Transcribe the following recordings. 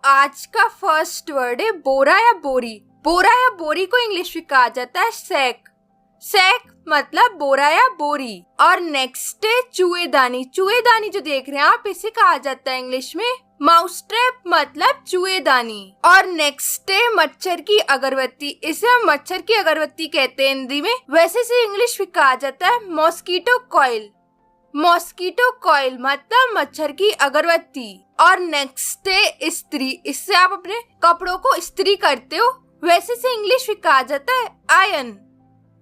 आज का first word है बोरा या बोरी। बोरा या बोरी को इंग्लिश में कहा जाता है सैक। सैक मतलब बोरा या बोरी। और नेक्स्ट है चूहेदानी। चूहेदानी जो देख रहे हैं आप, इसे कहा जाता है इंग्लिश में माउस ट्रैप मतलब चूहेदानी। और नेक्स्ट है मच्छर की अगरबत्ती। इसे हम मच्छर की अगरबत्ती कहते हैं हिंदी में, वैसे इसे इंग्लिश में कहा जाता है मॉस्किटो कॉइल। मॉस्किटो कॉइल मतलब मच्छर की अगरबत्ती। और नेक्स्ट है इस्त्री। इससे आप अपने कपड़ों को इस्त्री करते हो, वैसे इसे इंग्लिश में कहा जाता है आयरन।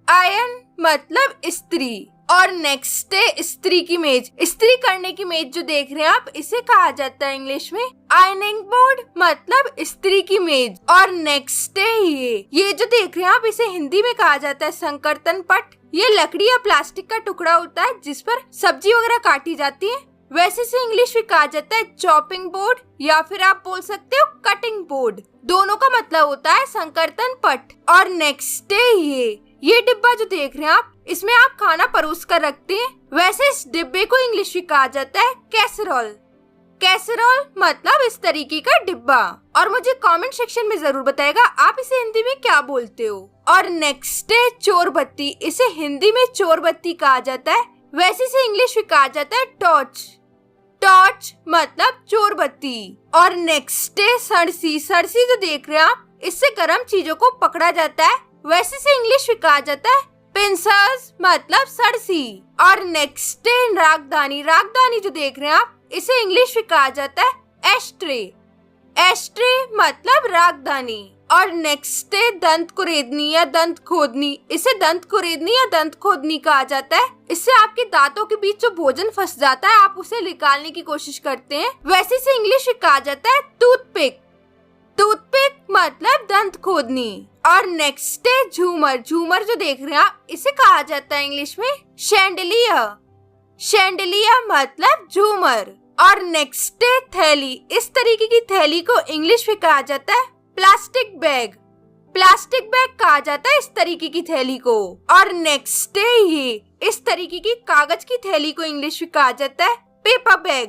आयरन मतलब इस्त्री। और नेक्स्ट है इस्त्री की मेज। इस्त्री करने की मेज जो देख रहे हैं आप, इसे कहा जाता है इंग्लिश में आयरनिंग बोर्ड मतलब इस्त्री की मेज। और नेक्स्ट है ये जो देख रहे हैं आप, इसे हिंदी में कहा जाता है संकर्तन पट। ये लकड़ी या प्लास्टिक का टुकड़ा होता है जिस पर सब्जी वगैरह काटी जाती है, वैसे इसे इंग्लिश में कहा जाता है चॉपिंग बोर्ड या फिर आप बोल सकते हो कटिंग बोर्ड। दोनों का मतलब होता है संकर्तन पट। और नेक्स्ट है ये डिब्बा जो देख रहे हैं आप, इसमें आप खाना परोस कर रखते हैं, वैसे इस डिब्बे को इंग्लिश में कहा जाता है कैसरोल। कैसरोल मतलब इस तरीके का डिब्बा। और मुझे कमेंट सेक्शन में जरूर बताएगा आप इसे हिंदी में क्या बोलते हो। और नेक्स्ट है चोर बत्ती। इसे हिंदी में चोर बत्ती कहा जाता है, वैसे इसे इंग्लिश में कहा जाता है टॉर्च। टॉर्च मतलब चोर बत्ती। और नेक्स्ट है सरसी। सरसी जो देख रहे हैं आप, इससे गर्म चीजों को पकड़ा जाता है, वैसे इसे इंग्लिश में कहा जाता है पिंसर्स मतलब सरसी। और नेक्स्ट है रागदानी। रागदानी जो देख रहे हैं आप, इसे इंग्लिश में कहा जाता है एस्ट्रे। एस्ट्रे मतलब रागदानी। और नेक्स्ट है दंत कुरेदनी या दंत खोदनी। इसे दंत कुरेदनी या दंत खोदनी कहा जाता है। इससे आपके दांतों के बीच जो भोजन फंस जाता है, आप उसे निकालने की कोशिश करते हैं, वैसे इसे इंग्लिश में कहा जाता है टूथपिक। टूथपिक मतलब दंत खोदनी। और नेक्स्ट है झूमर। झूमर जो देख रहे हैं आप, इसे कहा जाता है इंग्लिश में शैंडलियर। शैंडलियर मतलब झूमर। और नेक्स्ट है थैली। इस तरीके की थैली को इंग्लिश में कहा जाता है प्लास्टिक बैग। प्लास्टिक बैग कहा जाता है इस तरीके की थैली को। और नेक्स्ट है इस तरीके की कागज की थैली को इंग्लिश में कहा जाता है पेपर बैग।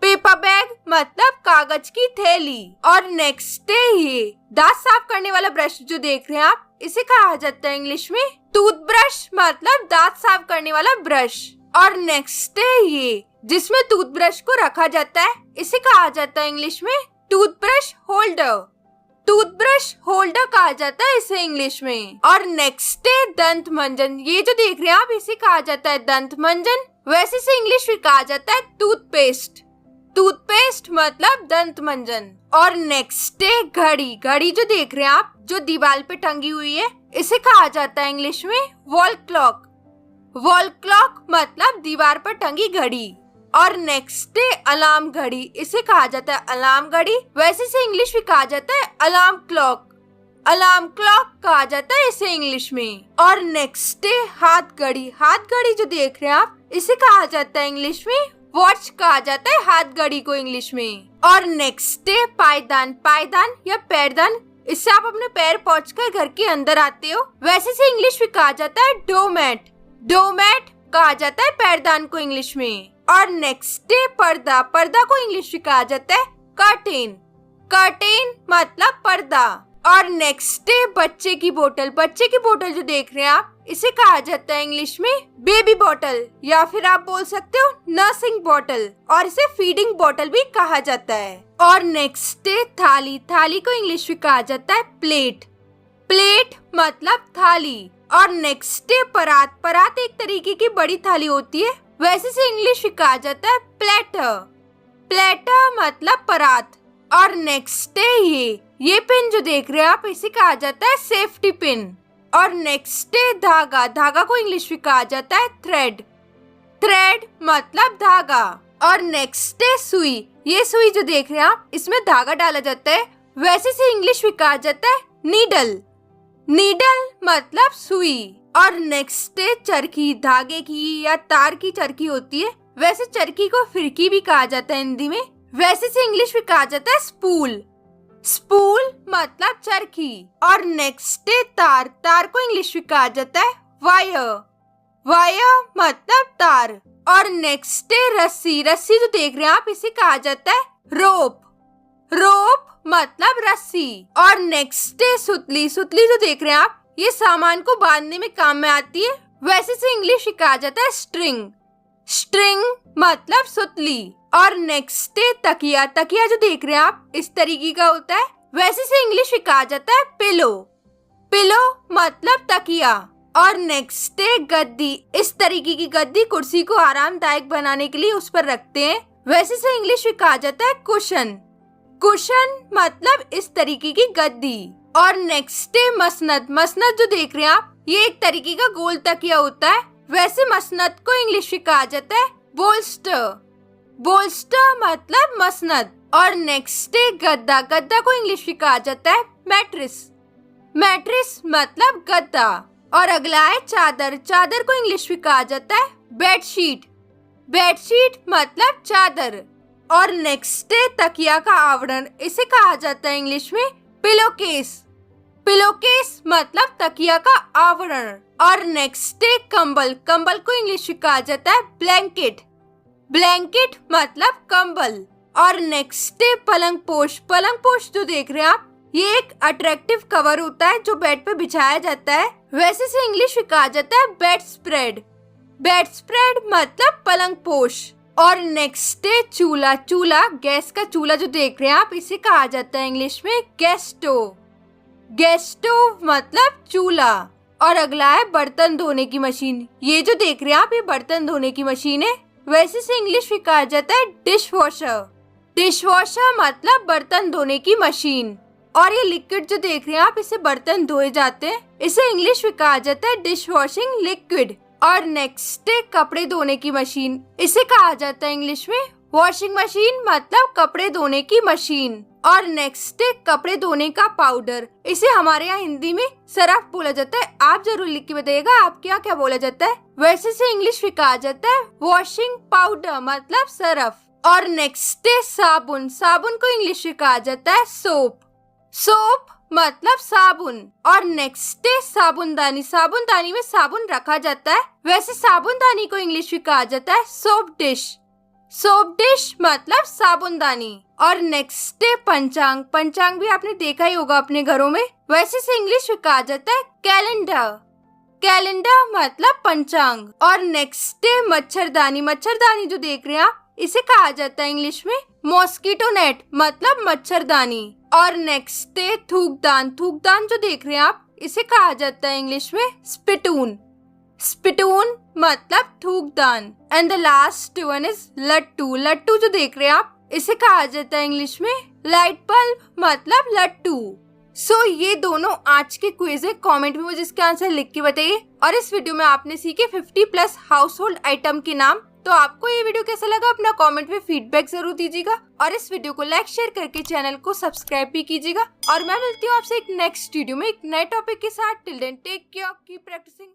पेपर बैग मतलब कागज की थैली। और नेक्स्ट है दांत साफ करने वाला ब्रश जो देख रहे हैं आप, इसे कहा जाता है इंग्लिश में टूथब्रश मतलब दांत साफ करने वाला ब्रश। और नेक्स्ट है जिसमें टूथब्रश को रखा जाता है, इसे कहा जाता है इंग्लिश में टूथब्रश होल्डर। टूथब्रश होल्डर कहा जाता है इसे इंग्लिश में। और नेक्स्ट है दंत मंजन। ये जो देख रहे हैं आप, इसे कहा जाता है दंत मंजन, वैसे इसे इंग्लिश में कहा जाता है टूथपेस्ट। टूथपेस्ट मतलब दंत मंजन। और नेक्स्ट है घड़ी। घड़ी जो देख रहे हैं आप, जो दीवार पे टंगी हुई है, इसे कहा जाता है इंग्लिश में वॉल क्लॉक। वॉल क्लॉक मतलब दीवार पर टंगी घड़ी। और नेक्स्ट है अलार्म घड़ी। इसे कहा जाता है अलार्म घड़ी, वैसे इसे इंग्लिश में कहा जाता है अलार्म क्लॉक। अलार्म क्लॉक कहा जाता है इसे इंग्लिश में। और नेक्स्ट है हाथ घड़ी। हाथ घड़ी जो देख रहे हैं आप, इसे कहा जाता है इंग्लिश में वॉच कहा जाता है हाथ घड़ी को इंग्लिश में। और नेक्स्ट है पायदान। पायदान या पैरदान, इससे आप अपने पैर पहुंचकर घर के अंदर आते हो, वैसे से इंग्लिश में कहा जाता है डोमैट। डोमैट कहा जाता है पैरदान को इंग्लिश में। और नेक्स्ट है पर्दा। पर्दा को इंग्लिश में कहा जाता है कर्टेन। कर्टेन मतलब पर्दा। और नेक्स्ट है बच्चे की बोतल। बच्चे की बोतल जो देख रहे हैं आप, इसे कहा जाता है इंग्लिश में बेबी बॉटल या फिर आप बोल सकते हो नर्सिंग बॉटल। और इसे फीडिंग बॉटल भी कहा जाता है। और नेक्स्ट है थाली। थाली को इंग्लिश में कहा जाता है प्लेट। प्लेट मतलब थाली। और नेक्स्ट है परात। परात एक तरीके की बड़ी थाली होती है, वैसे इसे इंग्लिश में कहा जाता है प्लेटर। प्लेटर मतलब परात। और नेक्स्ट है ये पिन जो देख रहे हैं आप, इसे कहा जाता है सेफ्टी पिन। और नेक्स्ट है धागा। धागा को इंग्लिश में कहा जाता है थ्रेड। थ्रेड मतलब धागा। और नेक्स्ट है सुई। ये सुई जो देख रहे हैं आप, इसमें धागा डाला जाता है, वैसे से इंग्लिश में कहा जाता है नीडल। नीडल मतलब सुई। और नेक्स्ट है चरखी। धागे की या तार की चरखी होती है, वैसे चरखी को फिरकी भी कहा जाता है हिंदी में, वैसे से इंग्लिश में कहा जाता है स्पूल। स्पूल मतलब चरखी। और नेक्स्ट है तार। तार को इंग्लिश में कहा जाता है वायर। वायर मतलब तार। और नेक्स्ट है रस्सी। रस्सी जो देख रहे हैं आप, इसे कहा जाता है रोप। रोप मतलब रस्सी। और नेक्स्ट है सुतली। सुतली जो देख रहे हैं आप, ये सामान को बांधने में काम में आती है। वैसे से इंग्लिश में कहा जाता है स्ट्रिंग। स्ट्रिंग मतलब सुतली। और नेक्स्ट है तकिया। तकिया जो देख रहे हैं आप, इस तरीके का होता है। वैसे से इंग्लिश में कहा जाता है पिलो। पिलो मतलब तकिया। और नेक्स्ट है गद्दी। इस तरीके की गद्दी कुर्सी को आरामदायक बनाने के लिए उस पर रखते हैं। वैसे से इंग्लिश में कहा जाता है कुशन। कुशन मतलब इस तरीके की गद्दी। और नेक्स्ट है मसनद। मसनद जो देख रहे हैं आप, ये एक तरीके का गोल तकिया होता है। वैसे मसनद को इंग्लिश में कहा जाता है बोल्स्टर। बोल्स्टर मतलब मसनद। और नेक्स्ट है गद्दा। गद्दा को इंग्लिश में कहा जाता है मैट्रिस। मैट्रिस मतलब गद्दा। और अगला है चादर। चादर को इंग्लिश में कहा जाता है बेडशीट। बेडशीट मतलब चादर। और नेक्स्ट है तकिया का आवरण। इसे कहा जाता है इंग्लिश में पिलोकेस। पिलोकेस मतलब तकिया का आवरण। और नेक्स्ट है कंबल। कंबल को इंग्लिश में कहा जाता है ब्लैंकेट। ब्लैंकेट मतलब कंबल। और नेक्स्ट है पलंग पोश। पलंग पोश जो देख रहे हैं आप, ये एक अट्रैक्टिव कवर होता है जो बेड पे बिछाया जाता है। वैसे से इंग्लिश में कहा जाता है बेड स्प्रेड। बेड स्प्रेड मतलब पलंग पोश। और नेक्स्ट है चूल्हा। चूल्हा गैस का चूल्हा जो देख रहे हैं आप, इसे कहा जाता है इंग्लिश में गैस स्टोव। गैस स्टोव मतलब चूल्हा। और अगला है बर्तन धोने की मशीन। ये जो देख रहे हैं आप, ये बर्तन धोने की मशीन है। वैसे से इंग्लिश में कहा जाता है डिश वॉशर। डिश वॉशर मतलब बर्तन धोने की मशीन। और ये लिक्विड जो देख रहे हैं आप, इसे बर्तन धोए जाते हैं। इसे इंग्लिश में कहा जाता है डिश वॉशिंग लिक्विड। और नेक्स्ट है कपड़े धोने की मशीन। इसे कहा जाता है इंग्लिश में वॉशिंग मशीन मतलब कपड़े धोने की मशीन। और नेक्स्ट है कपड़े धोने का पाउडर। इसे हमारे यहाँ हिंदी में सरफ बोला जाता है। आप जरूर लिख के बताइएगा आपके यहाँ क्या बोला जाता है। वैसे से इंग्लिश में कहा जाता है वॉशिंग पाउडर मतलब सरफ। और नेक्स्ट है साबुन। साबुन को इंग्लिश में कहा जाता है सोप। सोप मतलब साबुन। और नेक्स्ट है साबुनदानी। साबुनदानी में साबुन रखा जाता है। वैसे साबुनदानी को इंग्लिश में कहा जाता है सोप डिश। सोप डिश मतलब साबुनदानी। और नेक्स्ट है पंचांग। पंचांग भी आपने देखा ही होगा अपने घरों में। वैसे से इंग्लिश में कहा जाता है कैलेंडर। कैलेंडर मतलब पंचांग। और नेक्स्ट है मच्छरदानी। मच्छरदानी जो देख रहे हैं आप, इसे कहा जाता है इंग्लिश में मॉस्किटो नेट मतलब मच्छरदानी। और नेक्स्ट है थूकदान। थूकदान जो देख रहे हैं आप, इसे कहा जाता है इंग्लिश में स्पिटून। स्पिटून मतलब थूकदान। And the last one is लट्टू। लट्टू जो देख रहे हैं आप, इसे कहा जाता है इंग्लिश में लाइट बल्ब मतलब लट्टू। सो ये दोनों आज के क्विज है। कमेंट में मुझे इसके आंसर लिख के बताइए। और इस वीडियो में आपने सीखे 50+ हाउस होल्ड आइटम के नाम। तो आपको ये वीडियो कैसा लगा, अपना कमेंट में फीडबैक जरूर दीजिएगा। और इस वीडियो को लाइक शेयर करके चैनल को सब्सक्राइब भी कीजिएगा। और मैं मिलती हूँ आपसे एक नेक्स्ट वीडियो में एक नए टॉपिक के साथ। Till then take care, keep practising.